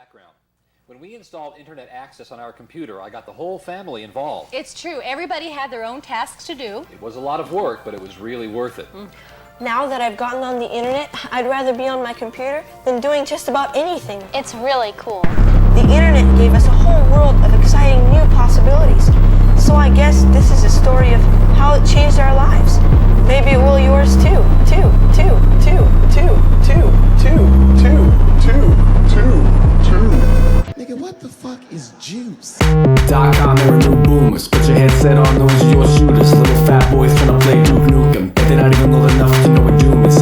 background. When we installed internet access on our computer, I got the whole family involved. It's true. Everybody had their own tasks to do. It was a lot of work, but it was really worth it. Now that I've gotten on the internet, I'd rather be on my computer than doing just about anything. It's really cool. The internet gave us a whole world of exciting new possibilities. So I guess this is a story of how it changed our lives. Maybe it will yours too. Nigga, what the fuck is juice? Dot Com Era new boomers. Put your headset on, those are your shooters. Little fat boys tryna play Duke Nukem. Bet they're not even old enough to know what doom is.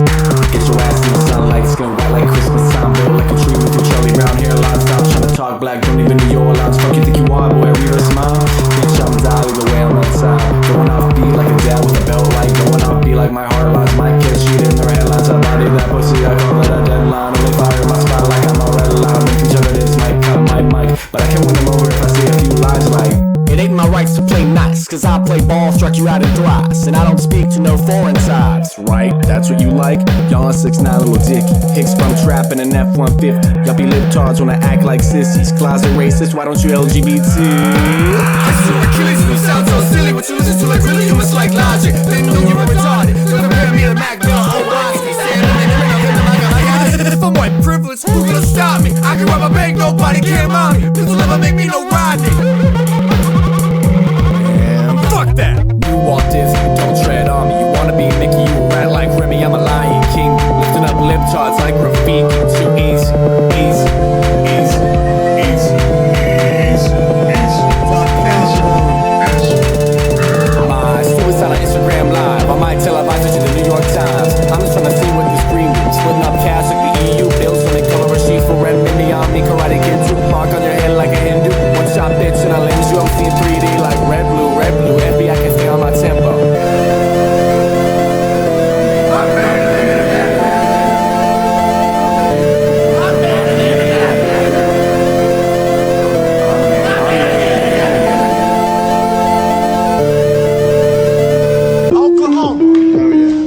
Get your ass in the sunlight, skin white like Christmas time. Built like a tree with your Charlie Brown hairline. Stop tryna talk black, don't even know your lines. Fuck you think you are, boy, read her smile. Bitch, I'm Dolly, the way I'm outside. Going off beat like a dad with a belt light. Going off beat like my heart lines. Might catch shit in their headlines. I body that pussy, I call it a deadline. Only fire my spot like I'm a red line. Making sure that this mic cut my mic. But I can win them over if I say a few lines like it ain't my rights to play nice, cause I play ball, struck you out in thrice. And I don't speak to no foreign sides. Right, that's what you like? Y'all are 6'9" little dicky Hicks from trapping an F-150. Y'all be libtards wanna act like sissies. Closet racist, why don't you LGBT? Achilles, you sound so silly. What you listen to like really, you must like logic. They know you were retarded. Gonna compare me to Mac Bill O'Reilly. If I'm white privileged, who gonna stop me? I can rob a bank, nobody can mount me. People never make me no Rodney. Man, fuck that. You Walt Disney, don't tread on me. You wanna be Mickey, you a rat like Remy. I'm a Lion King, lifting up lip charts like graffiti. Too easy, easy, easy, easy, easy, easy. My suicide on Instagram Live. I might televise it to the New York Times. I'm just trying to see what this green means. Splitting up cash like the EU bills. So they color a sheet for red Mindy on me. Karate Kid, mark on your head like a Hindu. One shot bitch and I lens you. I'm seeing 3D like red, blue, FBI can stay on my tempo.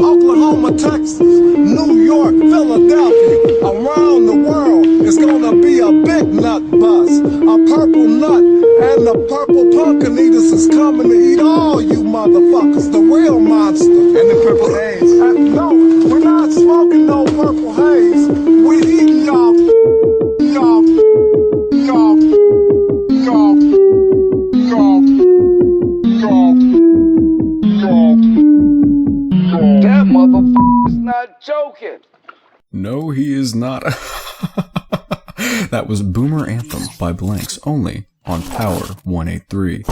Oklahoma, Texas, New York, Philadelphia, around the world, it's gonna be a big nut bus, a purple nut, and the purple pumpkin eaters is coming to eat all you motherfuckers, the real monster. And the purple haze. No, we're not smoking no purple haze. We eating y'all. That motherfucker's not joking. No, he is not. That was Boomer Anthem by Blanks, only on Power 183.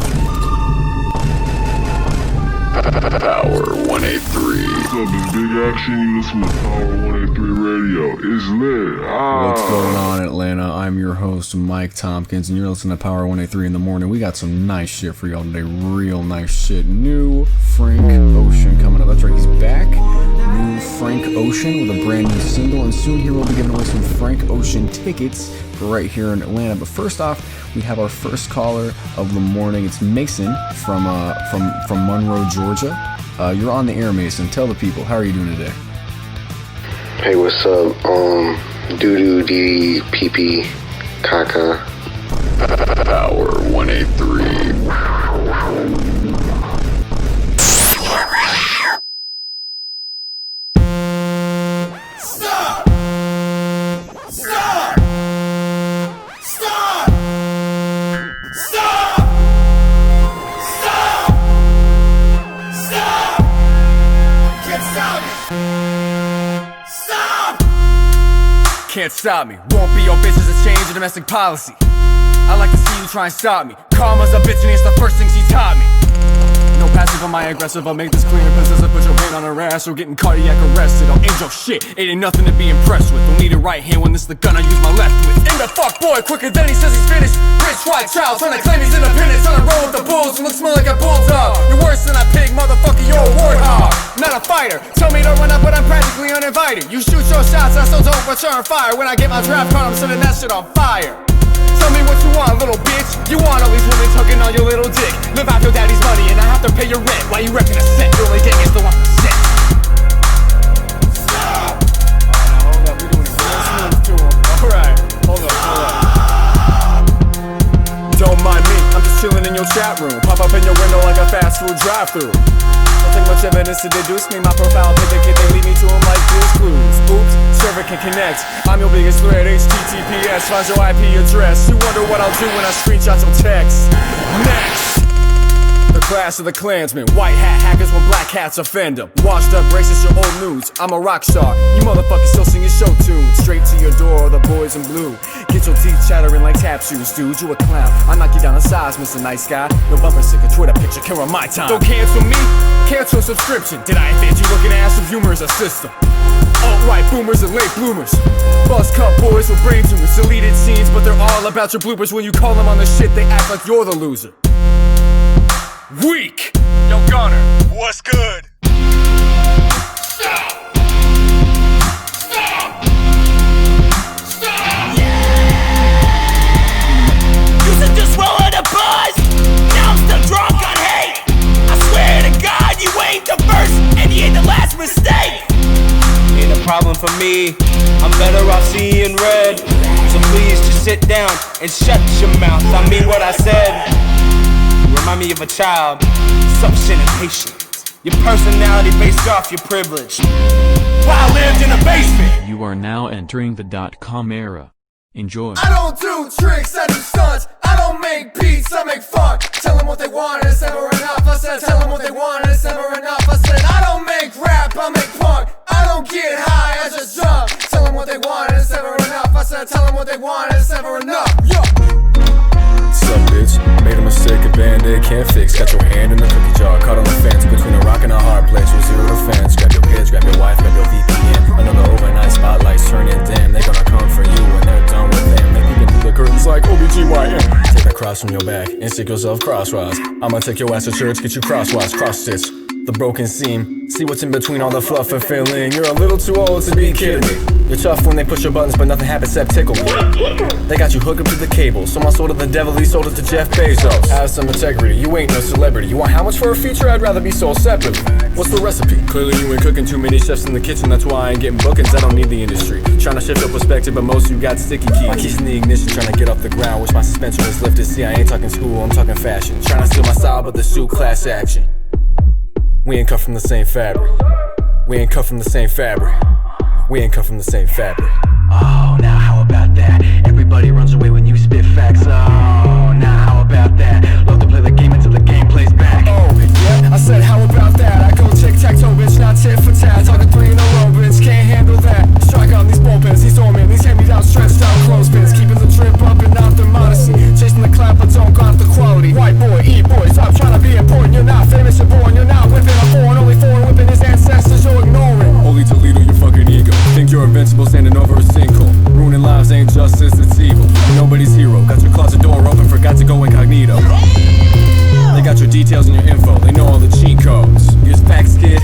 Power 183. What's up, it's Big Action. You listen to Power 183 Radio. It's lit. What's going on, Atlanta? I'm your host, Mike Tompkins, and you're listening to Power 183 in the morning. We got some nice shit for y'all today. Real nice shit. New Frank Ocean coming up. That's right, he's back. New Frank Ocean with a brand new single, and soon here we'll be giving away some Frank Ocean tickets right here in Atlanta. But first off, we have our first caller of the morning. It's Mason from Monroe, Georgia. You're on the air, Mason. Tell the people, how are you doing today? Hey, what's up? Doo-doo, dee, pee-pee, caca. Power 183. Stop! Stop! Stop! Stop! Stop! Stop! Can't stop me! Stop! Can't stop me. Won't be your bitches to change your domestic policy. I like to see you try and stop me. Karma's a bitch and it's the first things he taught me. No passive on my aggressive, I'll make this clear. Princess, I put your hand on her ass or getting cardiac arrested. I'll angel shit, it ain't nothing to be impressed with. Don't need a right hand when this is the gun I use my left with. In the fuck boy, quicker than he says he's finished. Rich white child, trying to claim he's independent. Trying to roll with the bulls and look smell like a bulldog. You're worse than a pig, motherfucker, you're a warthog. Not a fighter, tell me to run up but I'm practically uninvited. You shoot your shots, I still don't return fire. When I get my draft card, I'm setting that shit on fire. Tell me what you want, little bitch. You want all these women tugging on your little dick. Live off your daddy's money and I have to pay your rent. Why you repping a cent? You only get me still want the shit. Stop! Alright, now hold up, we're doing it real smooth to him. Alright, hold up. chat room. Pop up in your window like a fast food drive-thru. Don't take much evidence to deduce me. My profile pick they lead me to them like Blue's Clues. Oops, server can connect. I'm your biggest threat, HTTPS. Find your IP address. You wonder what I'll do when I screenshot some text. Next! The class of the Klansmen. White hat hackers when black hats offend them. Washed up racist, your old news. I'm a rock star. You motherfuckers still singing show tunes. Straight to your door, the boys in blue. Get your teeth chattering like tap shoes, dude. You a clown. I knock you down a size, Mr. Nice Guy. No bumper sticker, Twitter picture, can run my time. Don't cancel me, cancel a subscription. Did I offend you? Looking ass of humor is a system. Alt-right boomers and late bloomers. Buzz cut boys with brain tumors. Deleted scenes, but they're all about your bloopers. When you call them on the shit, they act like you're the loser. Weak! Yo, Gunner, what's good? Stop! Stop! Stop! Used to just roll at a buzz. Now I'm still drunk on hate. I swear to God, you ain't the first and you ain't the last mistake. Ain't a problem for me. I'm better off seeing red. So please just sit down and shut your mouth. I mean what I said. Remind me of a child, suction and patience. Your personality based off your privilege. While I lived in a basement. You are now entering the .com era. Enjoy. I don't do tricks, I do stunts. I don't make beats, I make funk. Tell them what they want and it's never enough. I said, tell them what they want and it's never enough. I said, I don't make rap, I make punk. I don't get high, I just jump. Tell them what they want and it's never enough. I said, tell them what they want and it's never enough. Yo. What's up, bitch? Made a mistake, a band-aid can't fix. Got your hand in the cookie jar, caught on the fence. Between a rock and a hard place with zero defense. Grab your kids, grab your wife, grab your VPN. Another overnight spotlights turning dim. They gonna come for you when they're done with them. They peek into the curtains like OBGYN. Take that cross from your back and stick yourself crosswise. I'ma take your ass to church, get you crosswise, cross-stitch the broken seam. See what's in between all the fluff and filling. You're a little too old to be kidding me. You're tough when they push your buttons, but nothing happens except tickle me. They got you hooked up to the cable, so my soul to the devil, he sold it to Jeff Bezos. Have some integrity, you ain't no celebrity. You want how much for a feature? I'd rather be sold separately. What's the recipe? Clearly you ain't cooking, too many chefs in the kitchen. That's why I ain't getting bookings, I don't need the industry. Trying to shift your perspective, but most of you got sticky keys. My keys in the ignition, trying to get off the ground. Wish my suspension was lifted, see I ain't talking school, I'm talking fashion. Trying to steal my style, but the suit class action. We ain't cut from the same fabric. We ain't cut from the same fabric. We ain't cut from the same fabric. Oh, now how about that? Everybody runs away when you spit facts. Oh, now how about that? Love to play the game until the game plays back. Oh, yeah, I said how about that? I go tic-tac-toe, bitch, not tit for tat. Talking 3 in a row, bitch, can't handle that. Strike on these bullpens, these dormant, these hand-me-down stretched out clothespins. Keeping the drip up and not the modesty. Chasing the clout, but don't got the quality. White boy, E-boy, stop trying to be important. You're not famous, you're born, you're not whipping a foreign. Only foreign whipping his ancestors, you're ignoring. Only Toledo, your fucking ego. Think you're invincible, standing over a sinkhole. Ruining lives ain't justice, it's evil. You're nobody's hero. Got your closet door open, forgot to go incognito. They got your details and your info, they know all the cheat codes. Here's facts, kid.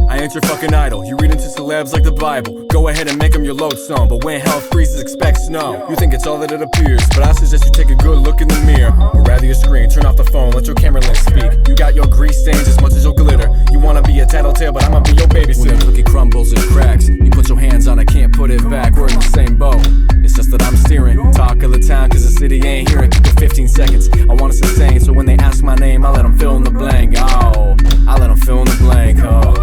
I ain't your fucking idol. You read into celebs like the Bible. Go ahead and make them your lodestone. But when health freezes, expect snow. You think it's all that it appears, but I suggest you take a good look in the mirror. Or rather your screen, turn off the phone, let your camera lens speak. You got your grease stains as much as your glitter. You wanna be a tattletale, but I'ma be your babysitter. When the cookie crumbles and cracks, you put your hands on it, can't put it back. We're in the same boat. It's just that I'm steering. Talk of the town, cause the city ain't hearing. Keep it 15 seconds. I wanna sustain, so when they ask my name, I let them fill in the blank. Oh, I let them fill in the blank. Oh,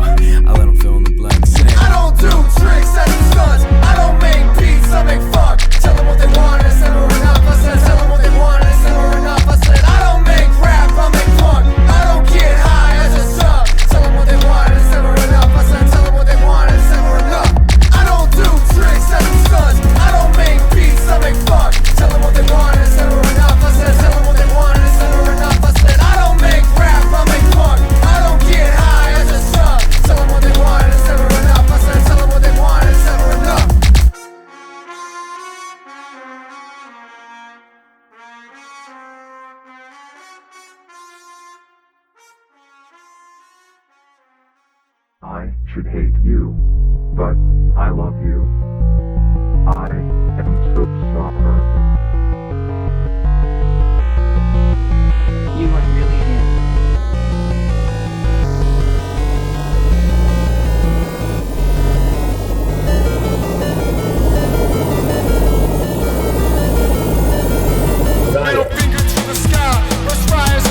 I let them fill in the blank. Sing. I don't do tricks, I do stunts. I don't make beats, I make funk. Tell them what they want and it's never enough. I said, tell them what they want and it's never enough. I said, I don't make rap, I make punk. I don't get high, I just jump. Tell them what they want and it's never enough. I said, tell them what they want and it's never enough. I don't do tricks, I do stunts. I don't make beats, I make funk. Tell them what they want and it's never enough. I said, tell them what they want and it's never enough. I said, I don't make rap, I make punk. I don't get high, I just jump. Tell them what they want and it's never enough. I said, tell them what they want and it's never enough. I should hate you, but I love you. I am so sorry. You are really him. Middle finger to the sky, first fires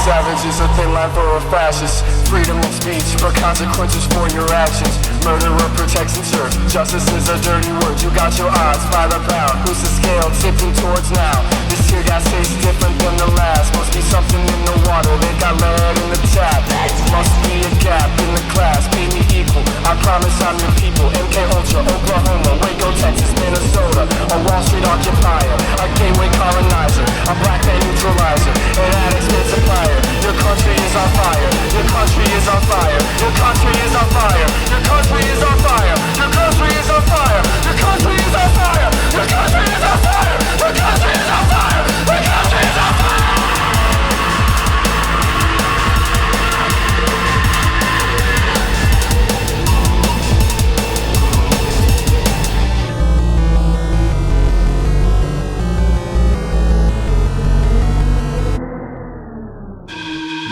savage is a thin line for a fascist. Freedom of speech, but consequences for your actions. Murderer protects and serves. Justice is a dirty word. You got your odds by the pound. Who's the scale tipping towards now? This tear gas tastes different than the last. Must be something in the water. They got lead in the tap. Must be a gap in the class. Pay me equal. I promise I'm your people. MK Ultra, Oklahoma, Waco, Texas, Minnesota. A Wall Street occupier. A gateway colonizer. A black man neutralizer. An addict's multiplier. Your country is on fire. Your country is on fire. Your country is on fire. Your country is on fire. Your country is on fire. Your country is on fire. Your country is on fire. Your country is on fire. Your country is on fire.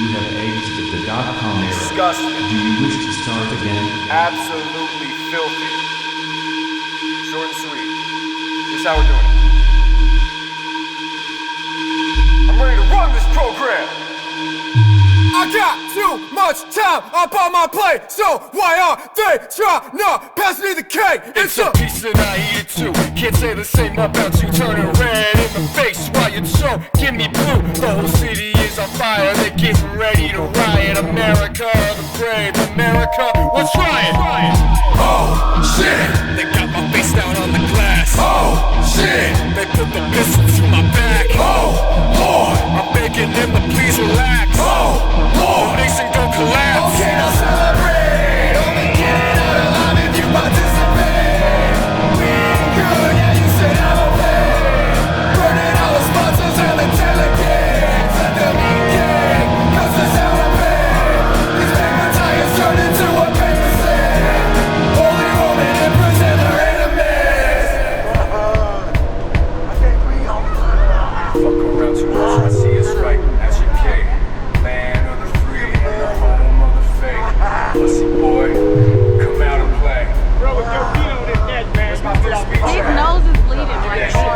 You have exited the Dot Com Era. Disgusting. Do you wish to start again? Absolutely filthy. Short and sweet. This is how we're doing it. I'm ready to run this program. I got too much time up on my plate, so why are they trying to pass me the cake? It's a piece and I eat it too. Can't say the same about you. Turning red in the face while you choke. Give me blue. The whole city is on fire. They're getting ready to riot. America, the brave. America, we're trying. Oh shit! They got my face down on the glass. Oh shit! They put the pistol to my back. Oh Lord! I'm begging them to please relax. Oh Lord! The nation gon' collapse. Okay, now celebrate. Only get out alive if you participate. We ain't good, yeah, you said I'm okay. Burning all the sponsors and the delegates. Let them eat cake, 'cause it's how I pay. These paper tires turn into a paper slave. Holy Roman emperors and their enemies. I think we all fuck around too much, I see us right as you play. Land of the free, the home of the fake. Pussy boy, come out and play. Bro, with your feet on this neck, man. Where's my first speech His at? nose is bleeding right now.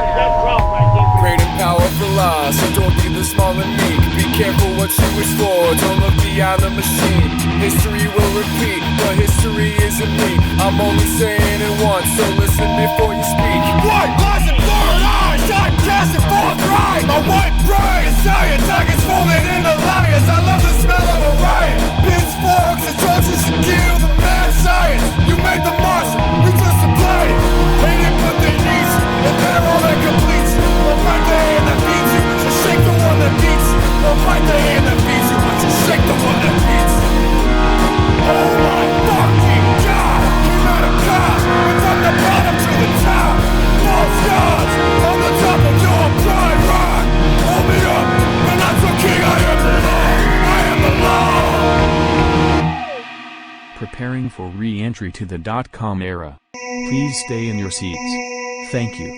Great and powerful lies, so don't be the small and meek. Be careful what you wish for, don't look beyond the machine. History will repeat, but history isn't me. I'm only saying it once, so listen before you speak. White lies and blurred eyes, time casting for a crime. My white brain is giant tigers folded into lions. I love the smell of a riot. Pitchforks and torches to kill the mad science. You made the march, we just applied it. Hate it, but they need you, and they're all that completes you. I'll fight the hand that beats you, just shake the one that beats you. I'll fight the hand that beats you, but just shake the one that beats you. Oh my fucking God, came out of God, and from the bottom to the top. False gods, on the top of your pride rock. Hold me up, and that's the king I am today. I am the law. Preparing for re-entry to the Dot Com Era. Please stay in your seats. Thank you.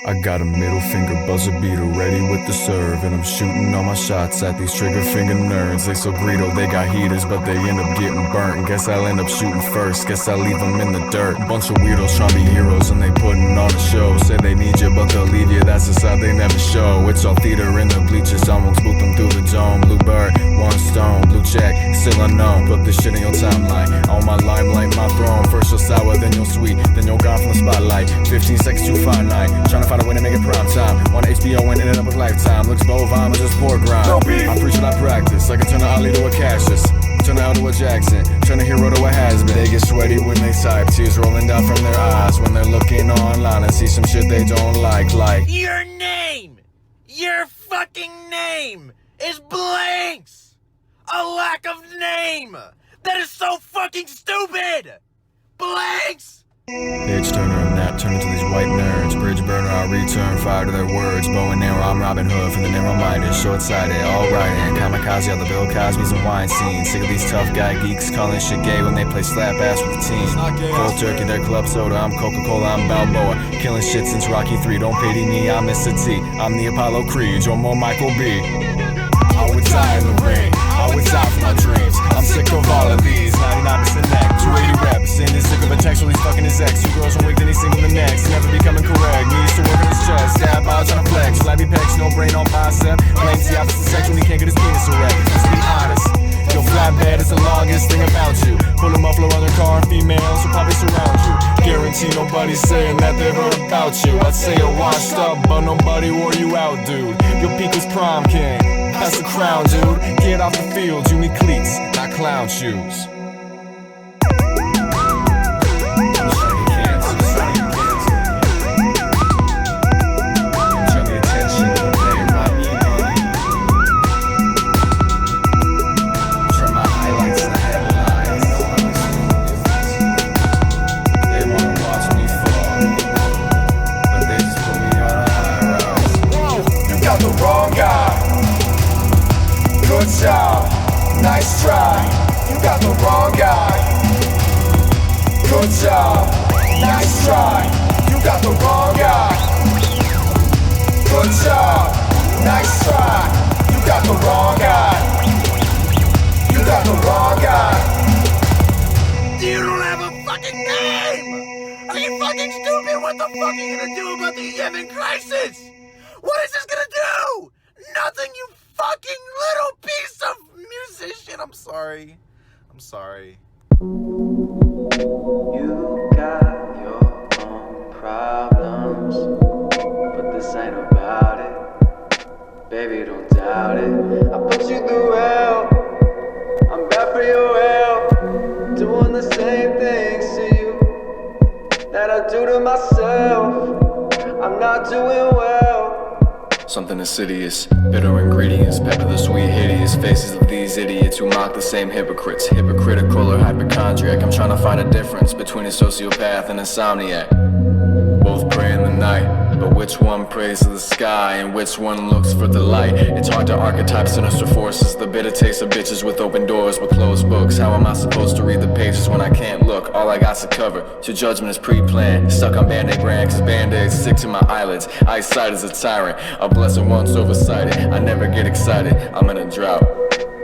I got a middle finger buzzer beater ready with the serve, and I'm shooting all my shots at these trigger finger nerds. They so greedo, they got heaters, but they end up getting burnt. Guess I'll end up shooting first, guess I'll leave them in the dirt. Bunch of weirdos trying to be heroes and they putting on a show. Say they need you, but they'll leave you, that's the side they never show. It's all theater in the bleachers, I won't spook them through the dome. Blue bird, one stone, blue check, still unknown. Put this shit in your timeline, on my limelight, my throne. First you'll sour, then you'll sweet, then you'll gone from the spotlight. 15 seconds to 5-9, trying to find a way to make it prime time. Want HBO and ended up with Lifetime. Looks bovine, but just poor grind. I preach what I practice, like I turn a Ali to a Cassius, turn a L to a Jackson, turn a hero to a has-been. They get sweaty when they type, tears rolling down from their eyes when they're looking online and see some shit they don't like. Your name! Your fucking name is blanks! A lack of name! That is so fucking stupid! Blanks! Page turner and nap turn into these white nerds. Bridge burner, I'll return fire to their words. Bow and arrow, I'm Robin Hood from the narrow-minded, short-sighted, all-writing. Kamikaze, all the Bill Cosby's and wine scenes. Sick of these tough guy geeks calling shit gay when they play slap ass with the team. Cold turkey, they're club soda, I'm Coca-Cola, I'm Balboa. Killing shit since Rocky 3, don't pity me, I'm Mr. T. I'm the Apollo Creed, you're more Michael B. I would die in the ring, I it's out for my dreams. I'm sick of all of these. 99% neck, 280 reps. Saying he's sick of a text while he's fucking his ex. 2 girls 1 week, then he's single the next. Never becoming correct. Needs to work on his chest. Dab odds on a flex. Flabby pecs, no brain on bicep. Blames the opposite sex when he can't get his penis erect. Let's be honest. Your flatbed is the longest thing about you. Pull a muffler on your car and females will probably surround you. Guarantee nobody's saying that they've heard about you. I'd say you're washed up, but nobody wore you out, dude. Your peak was prom king. That's the crown, dude. Get off the field, you need cleats, not clown shoes. Good job, nice try. You got the wrong guy. Good job, nice try. You got the wrong guy. Good job, nice try. You got the wrong guy. You got the wrong guy. You don't have a fucking name! Are you fucking stupid? What the fuck are you gonna do about the Yemen crisis? What is this gonna do? Nothing, you fucking little piece of musician. I'm sorry. You got your own problems, but this ain't about it. Baby, don't doubt it. I put you through hell. I'm bad for your health. Doing the same things to you that I do to myself. I'm not doing well. Something insidious, bitter ingredients, pepper the sweet hideous faces of these idiots who mock the same hypocrites, hypocritical or hypochondriac. I'm trying to find a difference between a sociopath and insomniac. Both pray in the night, but which one prays to the sky and which one looks for the light? It's hard to archetype sinister forces, the bitter taste of bitches with open doors with closed books. How am I supposed to read the pages when I can't look? All I got's to cover, your judgment is pre-planned. Stuck on Band-Aid brand, cause Band-Aids stick to my eyelids. Eyesight is a tyrant, a blessing once oversighted. I never get excited, I'm in a drought.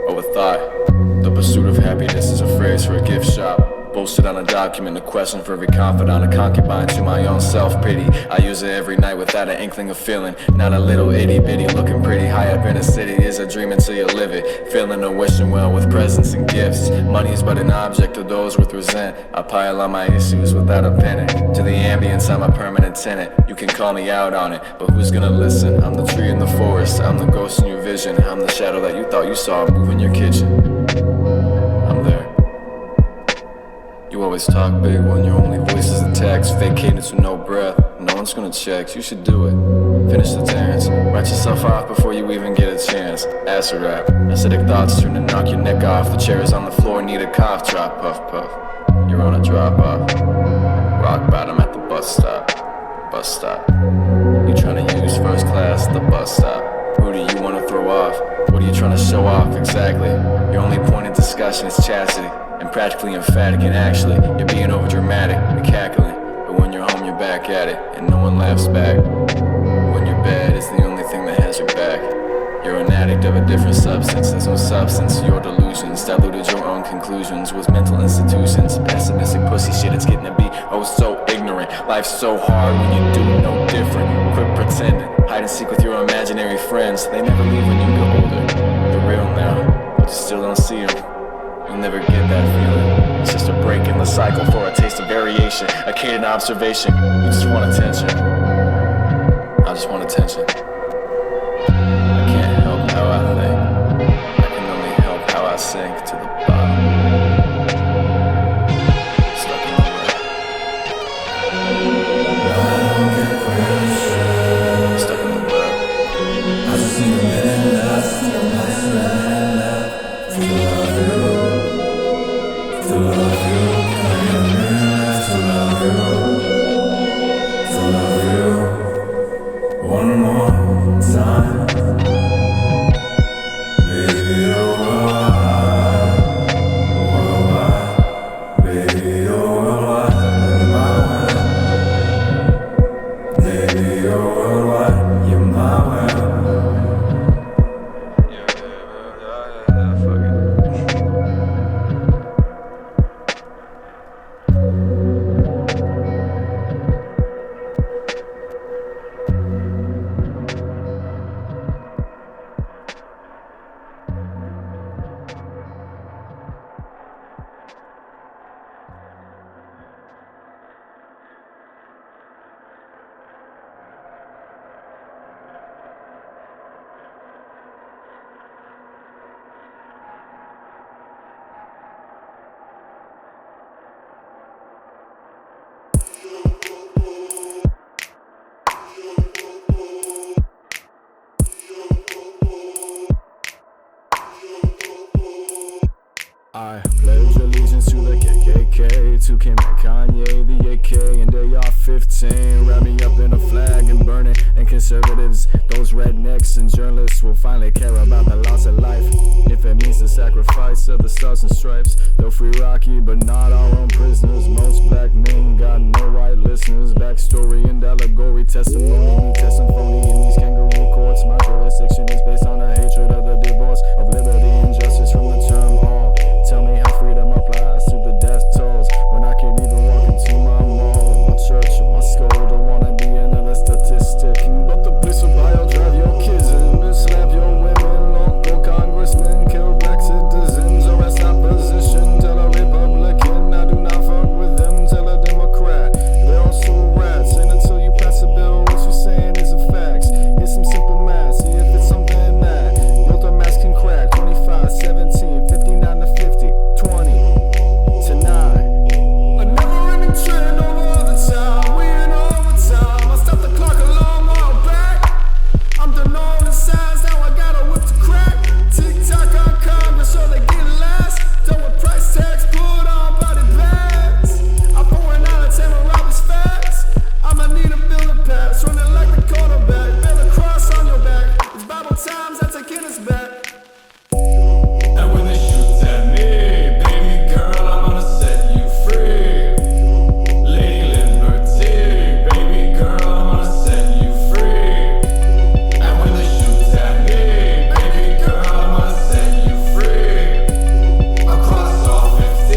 Overthought, the pursuit of happiness is a phrase for a gift shop. Bullshit on a document, a question for every confidant, a concubine to my own self-pity. I use it every night without an inkling of feeling. Not a little itty-bitty looking pretty high up in the city. Is a dream until you live it. Feeling and wishing well with presents and gifts. Money is but an object to those with resent. I pile on my issues without a pennant. To the ambience, I'm a permanent tenant. You can call me out on it, but who's gonna listen? I'm the tree in the forest, I'm the ghost in your vision. I'm the shadow that you thought you saw move in your kitchen. I'm there. You always talk big when your only voice is a text. Fake cadence with no breath. No one's gonna check, you should do it. Finish the dance. Write yourself off before you even get a chance. Acid rap. Acidic thoughts turn to knock your neck off. The chairs on the floor need a cough drop. Puff puff. You're on a drop off. Rock bottom at the bus stop. Bus stop. You trying to use first class at the bus stop. Who do you want to throw off? What are you trying to show off exactly? Your only point of discussion is chastity. And practically emphatic, and actually you're being over dramatic and cackling. But when you're home you're back at it and no one laughs back. When your bed is the only thing that has your back. You're an addict of a different substance. There's no substance to your delusions. Diluted your own conclusions with mental institutions. Pessimistic pussy shit, it's getting to be oh so ignorant. Life's so hard when you do no different. Quit pretending, hide and seek with your imaginary friends. They never leave when you get older. They're real now, but you still don't see them. You'll never get that feeling. It's just a break in the cycle for a taste of variation, a cadent observation. You just want attention. I just want attention. I can't help how I think. I can only help how I sink to the bottom. Stuck in the rut. Stuck in the rut. I just see a minute left. To love you. To love you, I am meant to love you. To love you, one more. AK, 2 came at Kanye, the AK, and AR-15. Wrap me up in a flag and burn it. And conservatives, those rednecks and journalists will finally care about the loss of life. If it means the sacrifice of the stars and stripes, they'll free Rocky, but not our own prisoners. Most black men got no white listeners. Backstory and allegory, testimony, me testing phony in these kangaroo courts. My jurisdiction is based on a hatred of the divorce of liberty and justice from the term all. Tell me how freedom applies to the death tolls when I can't even walk into my mall, my church, or my school. Don't wanna be another statistic, but the police will buy or drive your kids in, slap your women, local congressmen, kill black citizens, arrest opposition. Tell a Republican I do not fuck with them. Tell a Democrat they're also rats. And until you pass a bill, what you're saying is a facts. Here's some simple math, see if it's something that built a mask can crack. 25, 17, 59 to 50, 20 to 9. A never-ending trend over all the time. We in overtime. I stopped the clock a long while back. I'm done all the signs, now I got a whip to crack. Tick-tock on Congress, so they get last. Done with price tags, pulled on body bags. I'm pouring out a 10 of Robert's facts. I'ma need a building pass, running like the quarterback. Build a cross on your back. It's Bible times, that's taking us back. And when they shoot at me, baby girl, I'm gonna set you free. Lady Liberty, baby girl, I'm gonna set you free. And when they shoot at me, baby girl, I'm gonna set you free. Across all 50,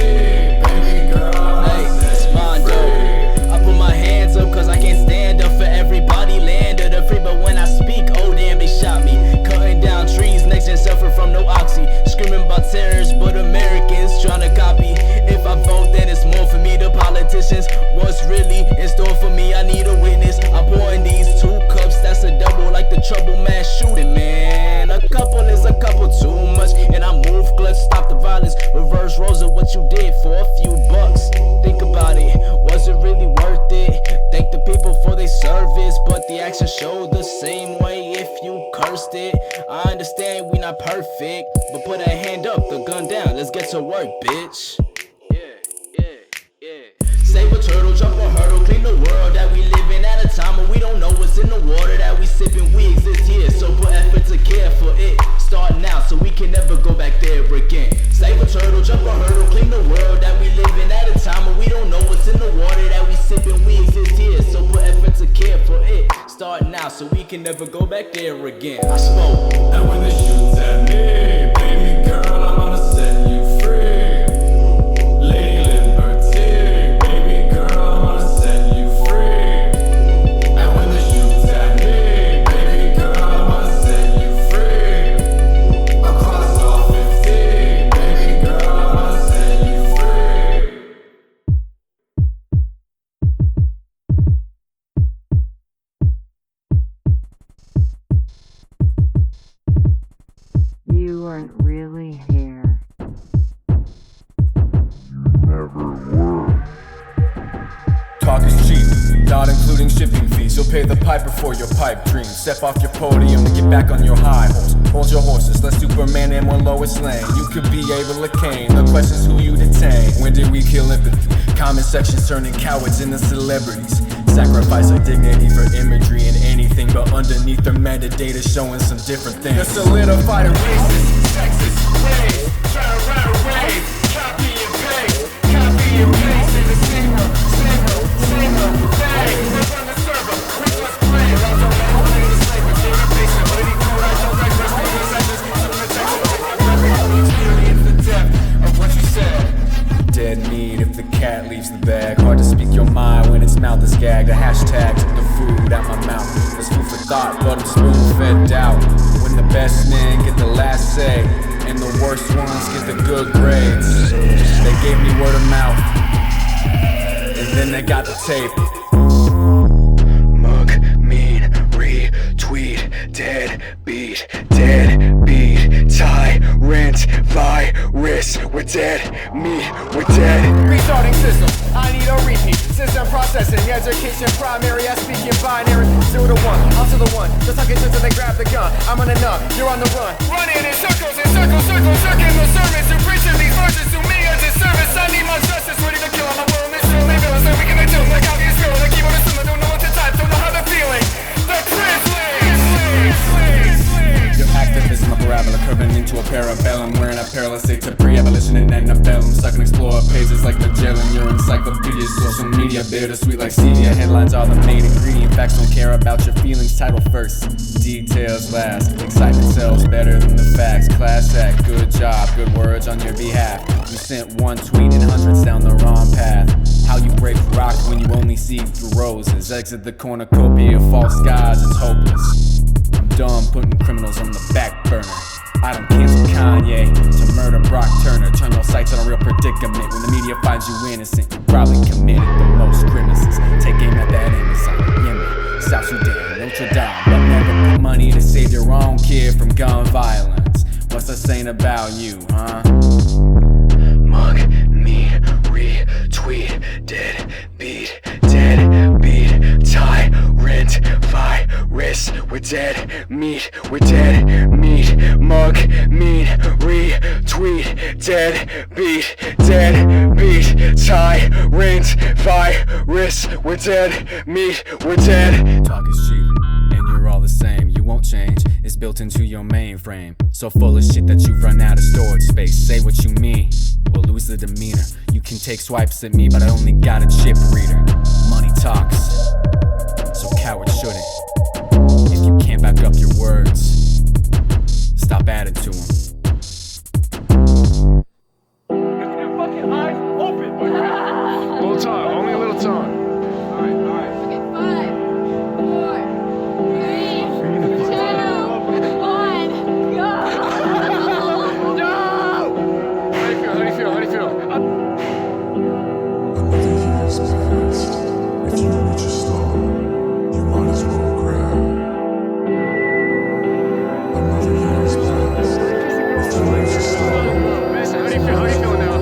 baby girl, I'm gonna set you free. I put my hands up cause I can't stand up for everybody. Land of the free, but when I speak, oh damn, they shot me. Cutting down trees, next gen suffer from no oxy. Screaming about terrorists, but Americans trying to copy. If I vote, then it's more for me. The politicians, what's really in store for me? I need a witness. I'm pouring these 2 cups, that's a double, like the trouble mass shooting, man. A couple is a couple too much, and I move clutch, stop the violence. Reverse roles of what you did for a few bucks. Think about it, was it really worth it? Thank the people for their service, but the action showed the same way if you cursed it. I understand we not perfect, but put a hand up, the gun down, let's get to work, bitch. Save a turtle, jump a hurdle, clean the world that we live in at a time when we don't know what's in the water that we sipping. We exist here, so put effort to care for it. Start now, so we can never go back there again. Save a turtle, jump a hurdle, clean the world that we live in at a time when we don't know what's in the water that we sipping. We exist here, so put effort to care for it. Start now, so we can never go back there again. I spoke. And when they shoot at me, baby girl, I'm gonna set you free. Lady Liberty, baby girl, I'm gonna set you free. And when they shoot at me, baby girl, I'm gonna set you free. Across all 50, baby girl, I'm gonna set you free. You weren't really here. Talk is cheap, not including shipping fees. You'll pay the piper for your pipe dreams. Step off your podium and get back on your high horse. Hold your horses, let Superman in one Lois Lane. You could be Ava Kane, the question's who you detain. When did we kill empathy? Comment sections turning cowards into celebrities. Sacrifice our dignity for imagery and anything, but underneath their metadata showing some different things. You're solidified and racist, sexist, ways. Try to ride a wave, copy and paste. Copy and paste in the single thing. We run the server, we just play. Lots of men play the slave, but they're a patient. Hoodie cool, I don't like this, they use actors. Some of the experience the depth of what you said. Dead meat if the cat leaves the bag. Hard to speak your mind when its mouth is gagged. A hashtag took the food out my mouth. There's food for thought, but I'm spoon-fed doubt. When the best men get the last say, and the worst ones get the good grades. They gave me word of mouth, and then they got the tape. Mug, mean, retweet, deadbeat, tyrant, virus. We're dead, we're dead. Restarting system, I need a repeat. System process. assessing. Education primary, I speak in binary. 0 to 1, I'm to the one. Just like it till they grab the gun. I'm running up, you're on the run. Running in circles, circling the sermons. You're preaching these verses to me a disservice. I need my justice, ready to kill on the world. It's really villains, so we can do like how these feel. The keyboard is don't know what to type, don't know how they're feeling. The Your activism, a parabola curving into a parabellum. Wearing a perilous state to pre-abolition and antebellum. Stuck and explore pages like Magellan. Your encyclopedia, social media, bittersweet like stevia. Headlines are the main ingredient. Facts don't care about your feelings. Title first, details last. Excitement sells better than the facts. Class act, good job, good words on your behalf. You sent one tweet and hundreds down the wrong path. How you break rock when you only see through roses. Exit the cornucopia of false gods, it's hopeless. I'm done putting criminals on the back burner. I don't cancel Kanye to murder Brock Turner. Turn your sights on a real predicament. When the media finds you innocent, you probably committed the most grimaces. Take aim at that Amazon, Yemen, South Sudan, Notre Dame. But never put money to save your own kid from gun violence. What's that saying about you, huh? Mug, me, retweet, deadbeat, tyrant, virus. We're dead meat, mug, mean, retweet, deadbeat, tyrant, virus. We're dead meat, we're dead. Talk is cheap, and you're all the same. You won't change, it's built into your mainframe. So full of shit that you've run out of storage space. Say what you mean, or lose the demeanor. You can take swipes at me, but I only got a chip reader. Money talks, so cowards shouldn't. If you can't back up your words, stop adding to them. Your fucking eyes open. A little time, only a little time. Alright. Okay, 5, 4, 3, 2, 1, go! No! How do you feel? Another year's passed. If you reach a star, you might as well grab. Another year's passed. If you reach a star. How do you feel now?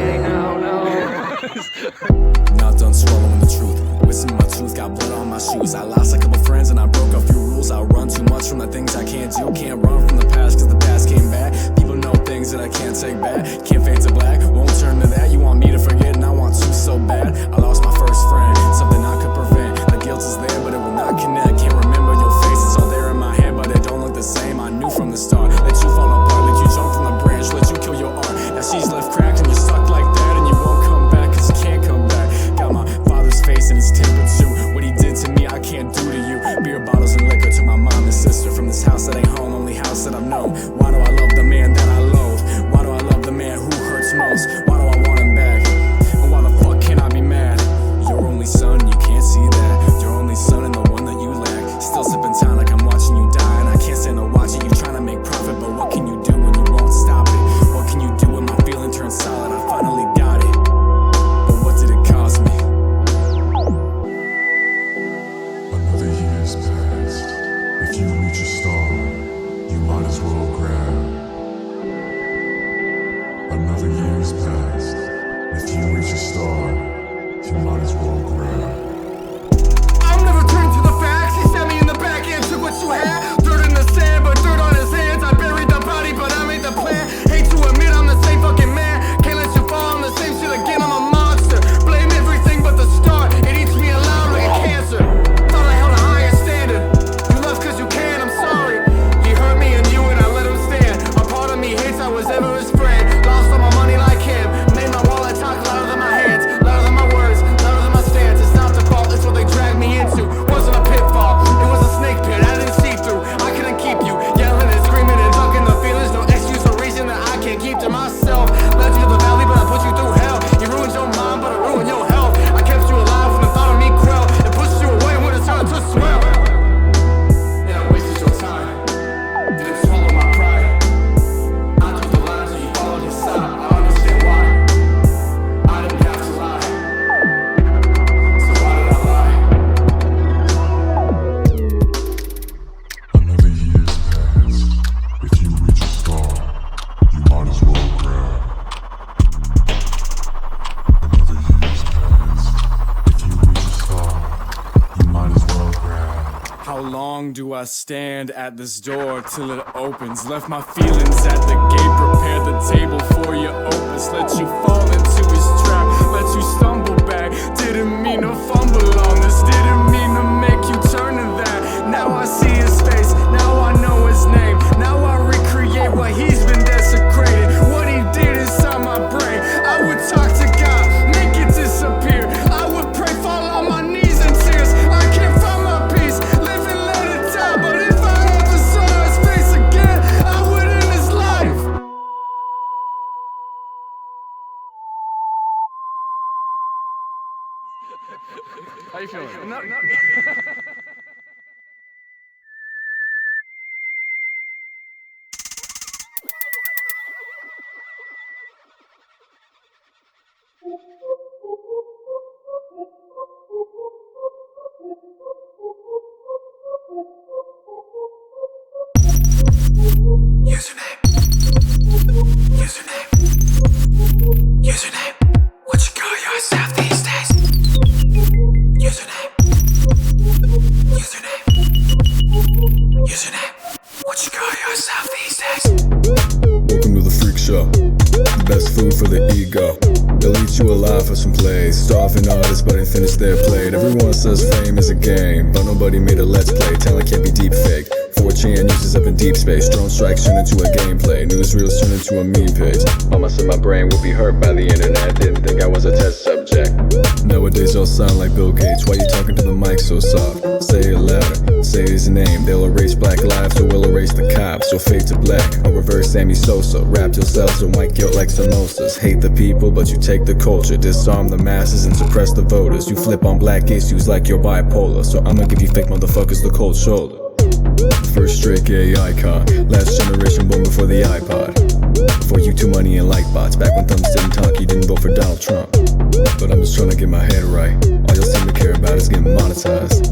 Not done swallowing the truth. Wishing my tooth got blood on my shoes. I lost a couple friends and I broke a few rules. I run too much from the things I can't do. Can't run from the past cause the past came back. People know things that I can't take back. Can't fade to black, won't turn to that. You want me to forget and I want to so bad. I lost my first friend, something I could prevent. The guilt is there but it will not connect. Can't remember your face, it's all there in my head but it don't look the same. I knew from the start, let you fall apart, let you jump from the branch, let you kill your art. Now she's left cracked and you're stuck like that and you won't come back cause you can't come back. Got my father's face and his temper too. What he did to me I can't do to you. Beer bottles and liquor to my mom and sister. From this house that ain't home, only house that I've known. Why do I love the man that I loathe? Why do I love the man who hurts most? Why do I want him back? And why the fuck can't I be mad? Your only son, you can't see that. Your only son and the one that you lack. Still sipping time like I'm watching you die. And I can't stand to watching you trying to make profit. But what can you do when you won't stop it? What can you do when my feeling turns solid? I finally got it. But what did it cost me? Another year's passed. If you reach a star, you might as well grab. Another year's passed. If you reach a star, you might as well grab. I'm never turned to the facts. He stabbed me in the back and took what you had. Dirt in the sand, but dirt on his hands. I buried the body, but I made the plan. Hate to admit I'm the same fucking man. Can't let you fall on the same shit again. I'm a monster. Blame everything but the start. It eats me alive like a cancer. Thought I held a higher standard. You left cause you can, I'm sorry. He hurt me and you and I let him stand. long do I stand at this door till it opens? Left my feelings at the gate, prepared the table for your opus. Let you fall into his trap, let you stumble back. Didn't mean to fumble on this, didn't mean to make you turn to that. Now I see his face, now I know his name. Now I recreate what he's been desecrated. What he did inside my brain. I would talk to God, make it disappear. I would pray, fall on my knees in tears. I can't find my peace, live and let it die. But if I ever saw his face again, I would end his life. How you feeling? Username, what you call yourself these days? Username, what you call yourself these days? Welcome to the freak show, the best food for the ego. They'll eat you alive for some plays. Starving artists, but they finish their plate. Everyone says fame is a game, but nobody made a let's play. Talent can't be deep fake. 4chan uses up in deep space. Drone strikes turn into a gameplay. Newsreels turn into a meme page. Mama said my brain would be hurt by the internet. Didn't think I was a test subject. Nowadays y'all sound like Bill Gates. Why you talking to the mic so soft? Say it louder, say his name. They'll erase black lives or we'll erase the cops. Or fade to black, or reverse Sammy Sosa. Wrap yourselves in white guilt like samosas. Hate the people but you take the culture. Disarm the masses and suppress the voters. You flip on black issues like you're bipolar. So I'ma give you fake motherfuckers the cold shoulder. First straight gay icon, last generation born before the iPod. Before YouTube money and like bots, back when thumbs didn't talk, you didn't vote for Donald Trump. But I'm just trying to get my head right. All y'all seem to care about is getting monetized.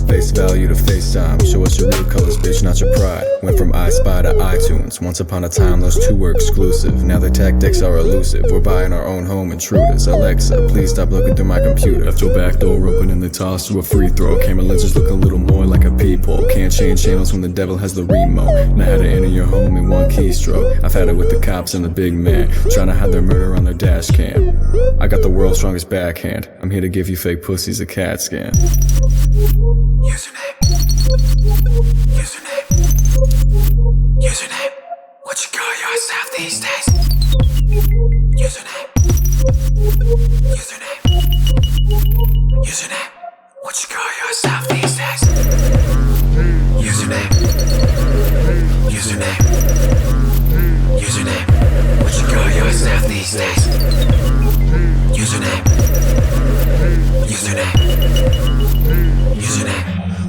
Face value to FaceTime, show us your real colors, bitch, not your pride. Went from iSpy to iTunes, once upon a time those two were exclusive. Now their tactics are elusive, we're buying our own home intruders. Alexa, please stop looking through my computer. Left your back door open and they tossed to a free throw. Camera lenses look a little more like a peephole. Can't change channels when the devil has the remote. Now how to enter your home in one keystroke. I've had it with the cops and the big man, trying to hide their murder on their dash cam. I got the world's strongest backhand, I'm here to give you fake pussies a CAT scan. Username, what you call yourself these days? Username, what you call yourself these days? Username, what you call yourself these days? Username.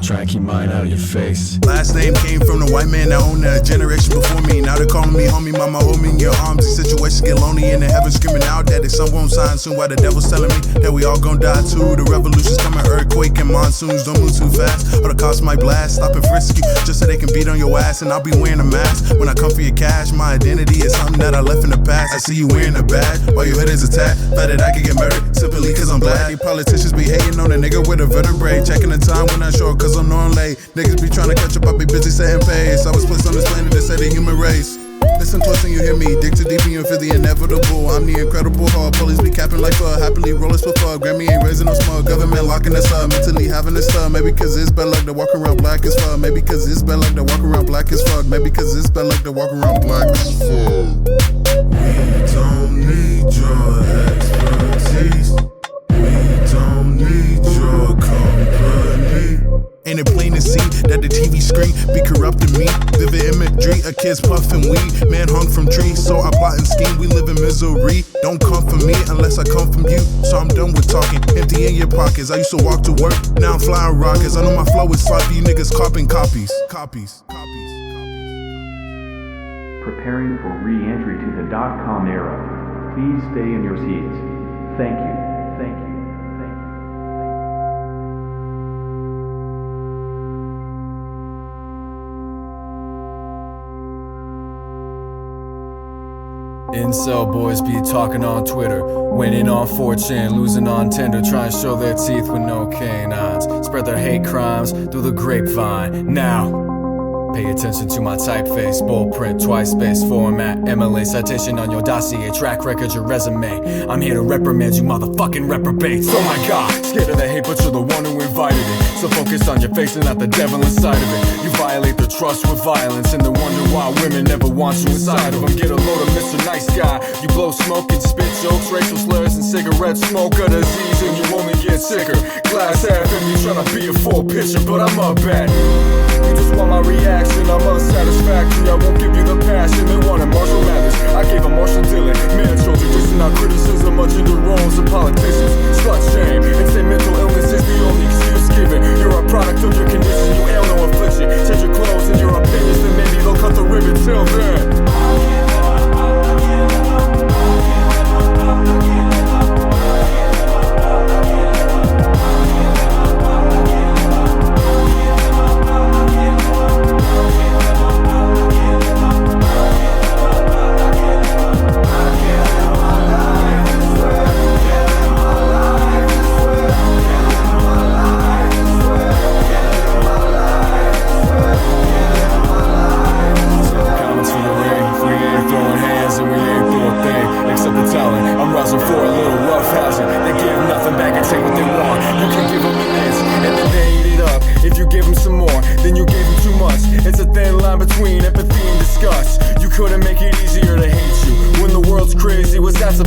Try and keep mine out of your face. Last name came from the white man that owned a generation before me. Now they're calling me homie, mama, hold me in your arms. These situations get lonely and the heavens screaming out that the sun won't shine soon. While the devil's telling me that we all gon' die too. The revolution's coming, earthquake and monsoons. Don't move too fast or the cops might blast. Stop and frisk you just so they can beat on your ass. And I'll be wearing a mask when I come for your cash. My identity is something that I left in the past. I see you wearing a badge while your head is attacked. Bet that I could get murdered simply cause I'm black. These politicians be hating on a nigga with a vertebrae. Checking the time when I'm short cause I'm knowing late. Niggas be trying to catch up, I be busy setting pace. I was placed on this planet to save the human race. Listen close and you hear me, dig too deep and you feel the inevitable. I'm the incredible hard, police be capping like fuck. Happily roll us for fuck, Grammy ain't raising no smug. Government locking us up, mentally having us up. Maybe cause it's bad luck to walk around black as fuck. Maybe cause it's bad luck to walk around black as fuck. Maybe cause it's bad luck to walk around black as fuck. We don't need your expertise. We don't need your company. Ain't it plain to see that the TV screen be corrupting me? Vivid imagery, a kid's puffing weed, man hung from trees. So I plot and scheme, we live in misery. Don't come for me unless I come from you. So I'm done with talking, empty in your pockets. I used to walk to work, now I'm flying rockets. I know my flow is sloppy, you niggas copying copies. Preparing for re-entry to the .com era. Please stay in your seats. Thank you. Thank you. Incel boys be talking on Twitter, winning on 4chan, losing on Tinder, trying to show their teeth with no canines, spread their hate crimes through the grapevine. Now pay attention to my typeface, bold print, twice spaced format, MLA citation on your dossier, track record, your resume. I'm here to reprimand you motherfucking reprobates. Oh my god, scared of the hate but you're the one who invited it. So focus on your face and not the devil inside of it. You violate their trust with violence and they wonder why women never want you inside of them. Get a load of Mr. Nice Guy. You blow smoke and spit jokes, racial slurs and cigarette smoke, a disease and you only get sicker. Glass half empty, trying to be a full picture, but I'm up at it. You just want my reaction, I'm unsatisfactory. I won't give you the passion. They wanted Marshall Mathers, I gave them Marshall Dillon. Man children, dishing out criticism of gender roles of politicians. Slut shame and say mental illness is the only excuse given. You're a product of your condition, you ail no affliction. Change your clothes and your opinions, then maybe they'll cut the ribbon. Till then,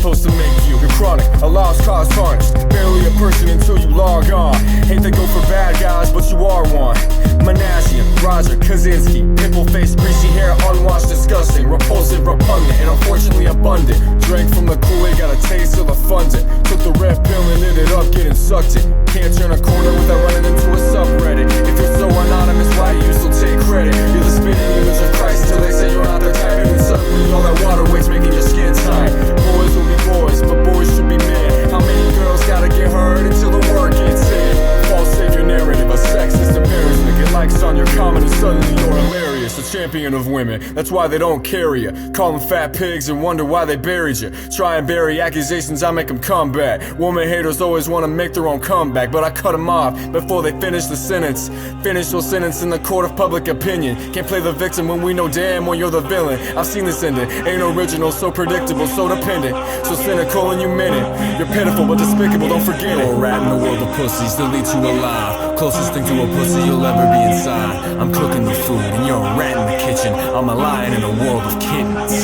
supposed to make you? You're chronic, a lost cause tarnished. Barely a person until you log on. Hate to go for bad guys, but you are one. Manassian, Roger, Kaczynski, pimple-faced, greasy hair, unwashed, disgusting, repulsive, repugnant, and unfortunately abundant. Drank from the Kool-Aid, got a taste of the fondant. Took the red pill and lit it up, getting sucked in. Can't turn a corner without running into a subreddit. If you're so anonymous, why do you still take credit? You're the spitting image of Christ till they say you're not their type. And then suddenly all that water waste making your skin tight. Boys will be boys, but boys should be men. How many girls gotta get hurt until the word gets said? False savior narrative, a sexist embarrassment. Get likes on your comment and suddenly you're hilarious. A champion of women, that's why they don't carry you. Call them fat pigs and wonder why they buried you. Try and bury accusations, I make them come back. Woman haters always want to make their own comeback, but I cut them off before they finish the sentence. Finish your sentence in the court of public opinion. Can't play the victim when we know damn well you're the villain. I've seen this ending, ain't original, so predictable, so dependent. So cynical and you meant it. You're pitiful but despicable, don't forget it. You're a rat in the world of pussies, they'll eat you alive. Closest thing to a pussy you'll ever be inside. I'm cooking the food and you're a rat in the kitchen. I'm a lion in a world of kittens.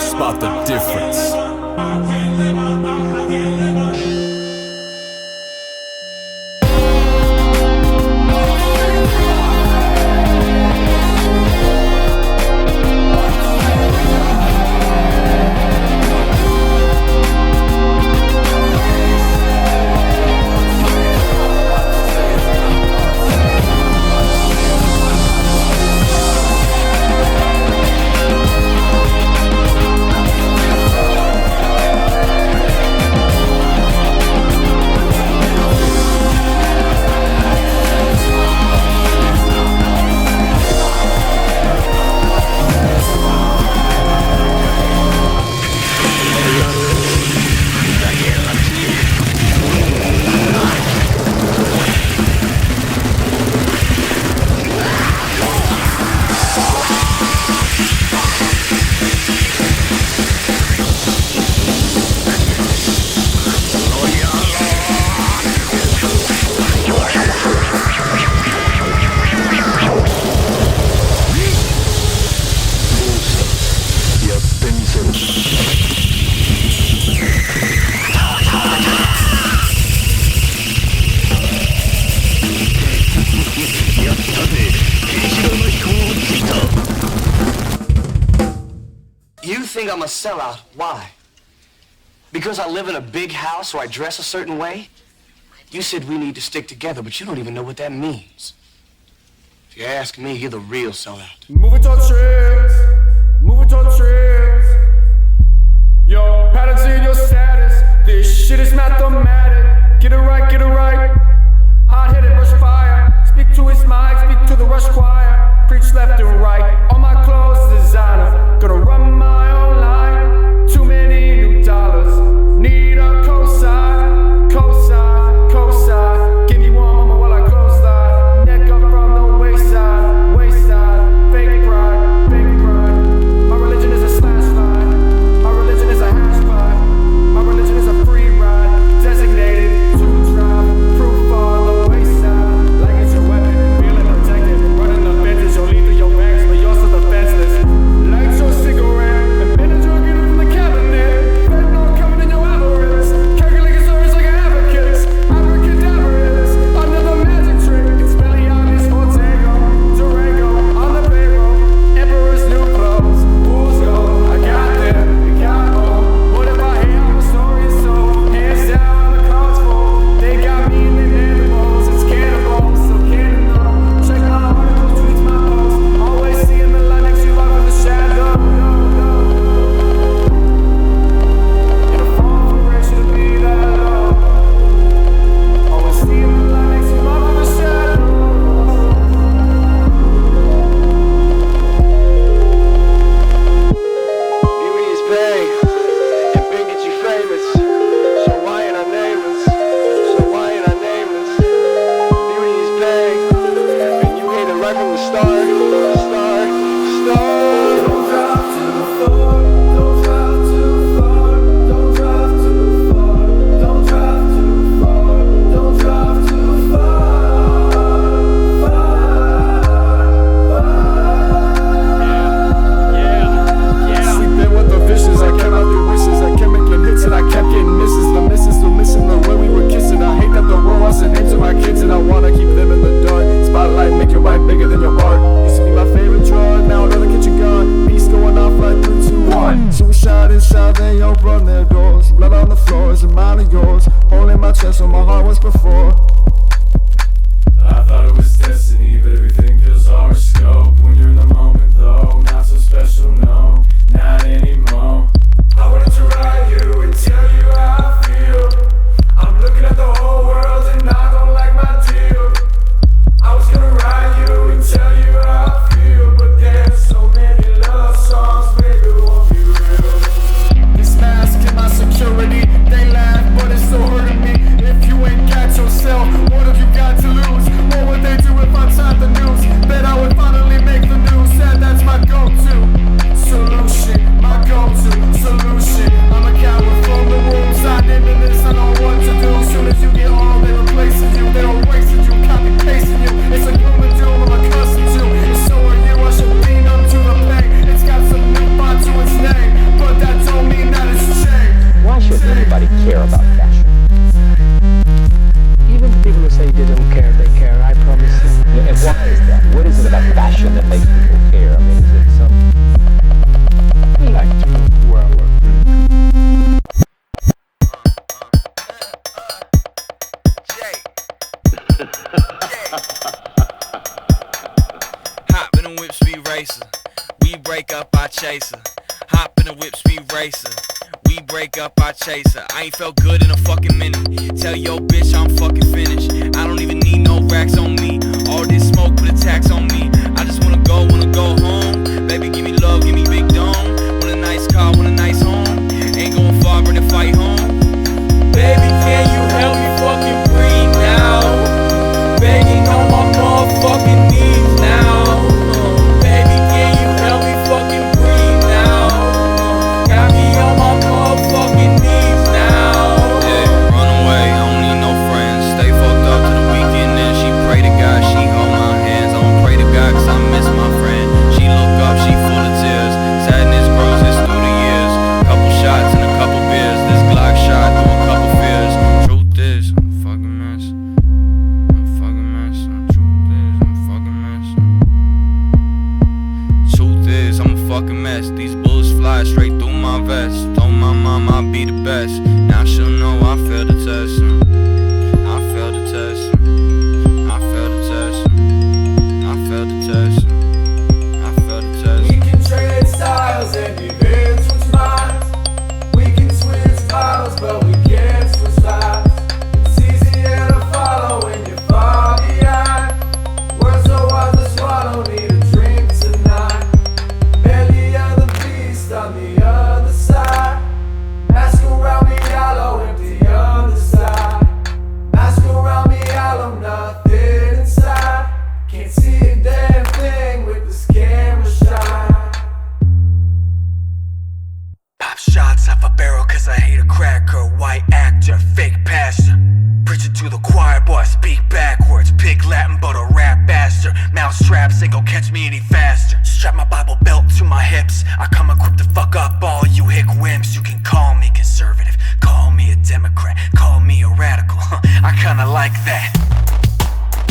Spot the difference. I'm a sellout. Why? Because I live in a big house or I dress a certain way? You said we need to stick together, but you don't even know what that means. If you ask me, you're the real sellout. Move it on trips. Move it on trips. Yo, patterns in your status. This shit is mathematic. Get it right, get it right. Hot-headed rush fire. Speak to his mic, speak to the rush choir. Preach left and right. All my clothes designer. Gonna run my own life. I ain't felt good in a fucking minute. Tell your bitch I'm fucking finished. I don't even need no racks on me. All this smoke put a tax on me. I just wanna go home. Baby, give me love, give me big dome. Want a nice car, want a nice home. Ain't going far, bring the fight home. Baby, can you help me fucking breathe now? Begging on my motherfucking knees now. Baby, can you help me fucking breathe now? Got me on my motherfucking knees now. Yeah, run away, I don't need no friends. Stay fucked up to the weekend, then she pray to God. She hold my hands, I don't pray to God cause I miss my friend. She look up, she full of tears. Sadness grows this through the years. Couple shots and a couple beers. This Glock shot through a couple fears. Truth is, I'm a fucking mess. I'm a fucking mess. Truth is, I'm a fucking mess. Truth is, I'm a fucking mess. These bullets fly straight through my vest. Told my mom I'd be the best. Now she'll know I failed the test. I failed the test. I failed the test. I failed the test. I failed the test. We can trade styles and even switch minds. We can switch bottles, but we can't switch lives. It's easier to follow when you're far behind. Words so hard to swallow, need a drink tonight. Belly of the beast on the other side. Mask around me hollow, empty underside. Mask around me hollow, nothing inside. Can't see a damn thing with this camera shot. Pop shots off a barrel cause I hate a cracker. White actor, fake pastor. Preaching to the choir, boy, I speak backwards. Pig Latin, but a rap bastard. Mousetraps ain't gon' catch me any faster. Strap my Bible belt to my hips. I come equipped to fuck up all you hick wimps. You can call me conservative, call me a Democrat, call me a radical. I kinda like that.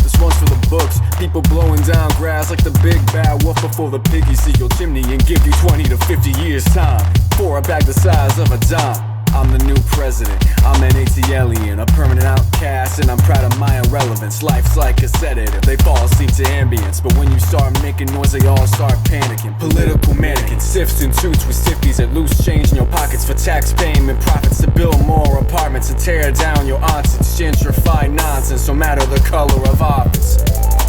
This one's for the books. People blowing down grass like the big bad wolf before the piggies see your chimney and give you 20 to 50 years time for a bag the size of a dime. I'm the new president, I'm an ATLian, a permanent outcast, and I'm proud of my irrelevance. Life's like a sedative, they fall asleep to ambience, but when you start making noise, they all start panicking. Political mannequins, sifts and suits with stiffies that loose change in your pockets for tax payment, profits to build more apartments, to tear down your aunts. It's gentrified nonsense, no matter the color of office.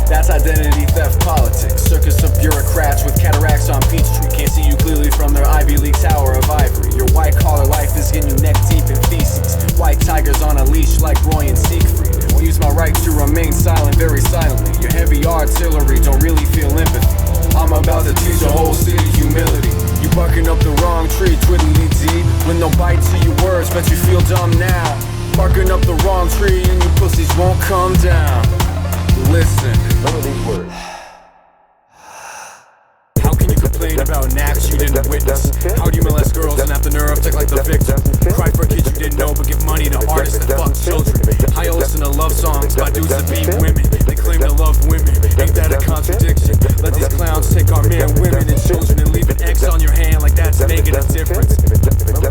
That's identity theft politics. Circus of bureaucrats with cataracts on Peachtree. Can't see you clearly from their Ivy League tower of ivory. Your white collar life is getting you neck deep in feces. White tigers on a leash like Roy and Siegfried. Use my right to remain silent very silently. Your heavy artillery don't really feel dumb now. Barking up the wrong tree and you pussies won't come down. Listen, None of these words. how can you complain about an act you didn't witness? How do you molest girls and have the nerve to act like the victim? Cry for kids you didn't know but give money to artists that fuck children. How you listen to love songs by dudes that beat women. They claim to love women, ain't that a contradiction? Let these clowns take our men, women and children and leave an X on your hand like that's making a difference.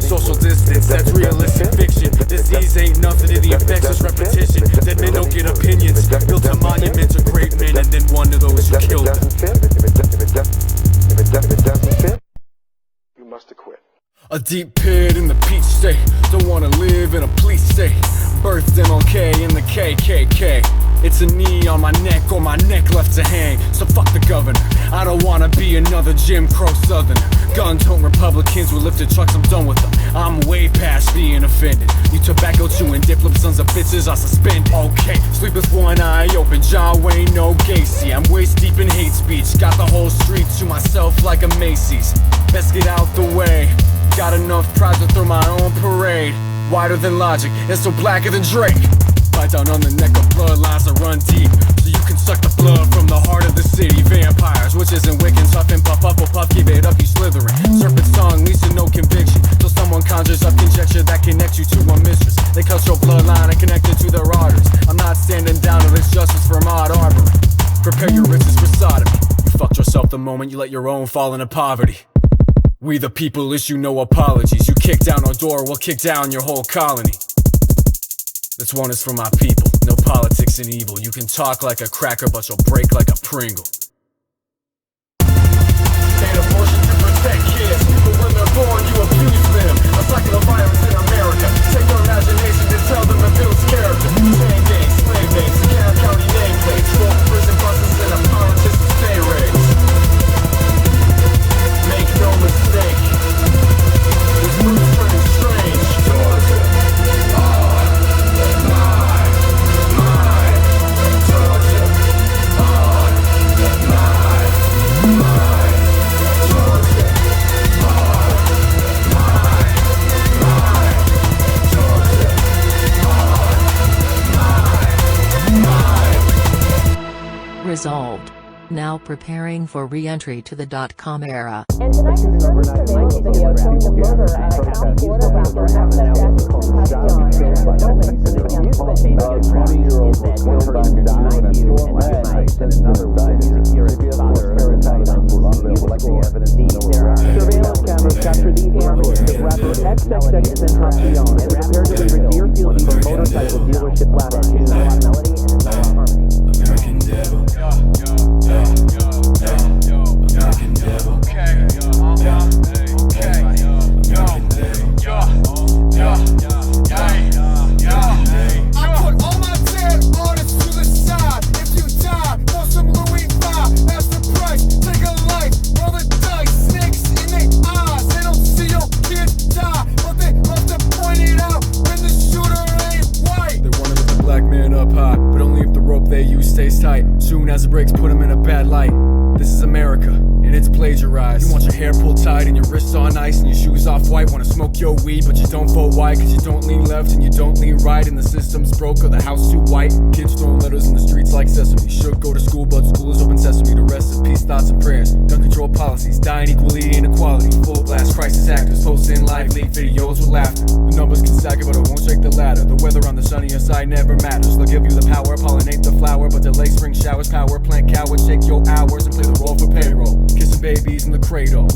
Social distance, that's realistic fiction. Disease ain't nothing to the infectious repetition. Dead men don't get opinions. Built a monument to great men and then one to those who killed them. If it doesn't fit, you must have quit. A deep pit in the peach state. Don't wanna live in a police state. Birthed MLK in the KKK. It's a knee on my neck or my neck left to hang. So fuck the governor. I don't wanna be another Jim Crow southerner. Gun-toting Republicans with lifted trucks, I'm done with them. I'm way past being offended. You tobacco chewing diplomat sons of bitches are suspended. Okay, sleep with one eye open, John Wayne, no Gacy. I'm waist deep in hate speech. Got the whole street to myself like a Macy's. Best get out the way. Got enough pride to throw my own parade. Wider than logic, and so blacker than Drake. Bite down on the neck of bloodlines that run deep, so you can suck the blood from the heart of the city. Vampires, witches and Wiccans, huff and puff, keep it up, you slithering. Serpent's tongue leads to no conviction, so someone conjures up conjecture that connects you to a mistress. They cut your bloodline and connect it to their arteries. I'm not standing down to this justice for Ahmaud Arbery. Prepare your riches for sodomy. You fucked yourself the moment you let your own fall into poverty. We the people issue no apologies. You kick down our door, we'll kick down your whole colony. This one is for my people. No politics and evil. You can talk like a cracker, but you'll break like a Pringle. Made abortion to protect kids, but when they're born, you abuse them. A cycle of violence in America. Take your imagination and tell them it builds character. Chain gangs, slave names, County County nameplates, smoke prison buses, and a politician's pay raise. Make no mistake, this mood's turning strange. Georgia, on the line, Georgia, on the line, Georgia, on the line, Resolved. Now preparing for re-entry to the .com era. And tonight's service surveillance video shows the murder of a county quarterbacker after Jackson Surveillance cameras capture the ambush of rapper XXX Tentacion and prepared to leave a Deerfield for motorcycle dealership last June. Melody and Isabella Harmony. American Devil. American Devil. I put all my dead artists to the side. If you die, want some Louis V, that's the price. Take a life, roll the dice, snakes in their eyes. They don't see your kids die, but they love to point it out when the shooter ain't white. They wanna get the black man up high, but only if the rope they use stays tight. Soon as it breaks, put him in a bad light. This is America, and it's plagiarized. You want your hair pulled tight and your wrists on ice and your shoes off white. Wanna smoke your weed, but you don't vote white, cause you don't lean left and you don't lean right. And the system's broke or the house too white. Kids throwing letters in the streets like sesame. Should go to school, but school is open sesame. To rest in peace, thoughts and prayers. Gun control policies, dying equally, inequality. Full blast, crisis actors, posting live leak videos with laughter. The numbers can stack it, but it won't shake the ladder. The weather on the sunnier side never matters. They'll give you the power, pollinate the flower, but delay spring showers. Power plant coward, shake your hours and play the role for payroll. Kissing babies in the cradle,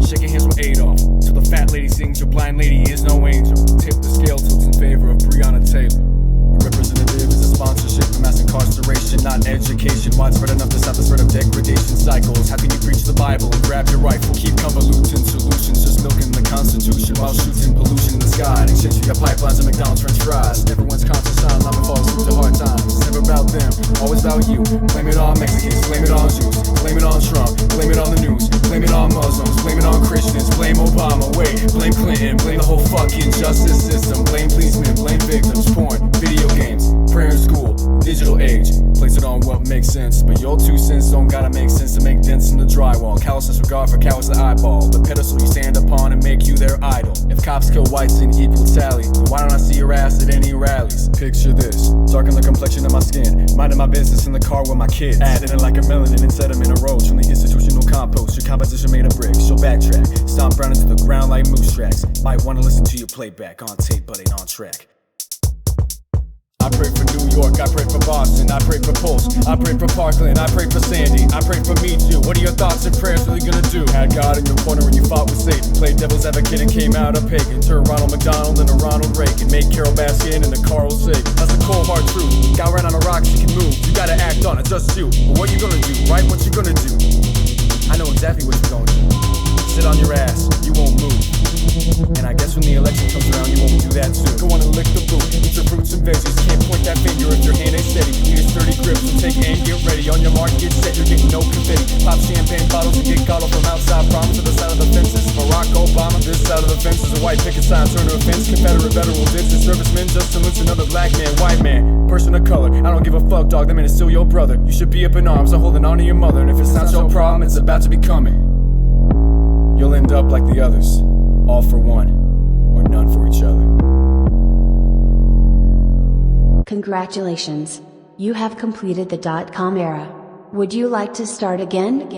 shaking hands with Adolf. Till the fat lady sings, your blind lady is no angel. Tip the scale tilts in favor of Breonna Taylor. Your representative is a sponsorship for mass incarceration, not education. Widespread enough to stop the spread of degradation cycles. How can you preach the Bible and grab your rifle? Keep convoluting solutions, just milking the Constitution while shooting pollution in the sky. In exchange for your pipelines and McDonald's French fries. Everyone's conscious on lava falls through to hard times. It's never about them, always about you. Blame it on Mexicans, blame it on Jews, blame it on Trump, blame it on the news, blame it on Muslims, blame it on Christians, blame Obama, wait, blame Clinton, blame the whole fucking justice system, blame policemen, blame victims, porn, video games, prayer in school, digital age. Place it on what makes sense, but your 2 cents don't gotta make sense to make dents in the drywall. Callous disregard for cowards to eyeball the pedestal you stand upon and make you their idol. If cops kill whites in equal tally, then why don't I see your ass at any rallies? Picture this, darken the complexion of my skin, minding my business in the car with my kids, added in like a melanin and sediment erodes from the institutional compost. Your composition made of bricks, she'll backtrack, stomp brown into the ground like moose tracks. Might wanna listen to your playback on tape but ain't on track. I pray for New York, I pray for Boston, I pray for Pulse, I pray for Parkland, I pray for Sandy, I pray for me too. What are your thoughts and prayers really gonna do? Had God in your corner when you fought with Satan, played devil's advocate and came out a pagan, turned Ronald McDonald into Ronald Reagan, made Carol Baskin into Carl Sagan. That's a cold hard truth. Got ran on a rock, she can move. You gotta act on it, just you. But what you gonna do, right? What you gonna do? I know exactly what you're gonna do. Sit on your ass, you won't move. And I guess when the election comes around, you won't do that too. Go on and lick the boot, eat your fruits and veggies. Can't point that finger if your hand ain't steady. You need a sturdy grip, so take aim, get ready. On your mark, get set, you're getting no confetti. Pop champagne bottles and get coddled from outside. Promise to the side of the fences. Barack Obama, this side of the fence is a white picket sign. Turn to a fence, Confederate veterans, and servicemen. Just salutes another black man, white man, person of color. I don't give a fuck, dog, that man is still your brother. You should be up in arms, I'm holding on to your mother. And if it's not your problem, it's about to be coming. You'll end up like the others, all for one, or none for each other. Congratulations. You have completed the .com era. Would you like to start again?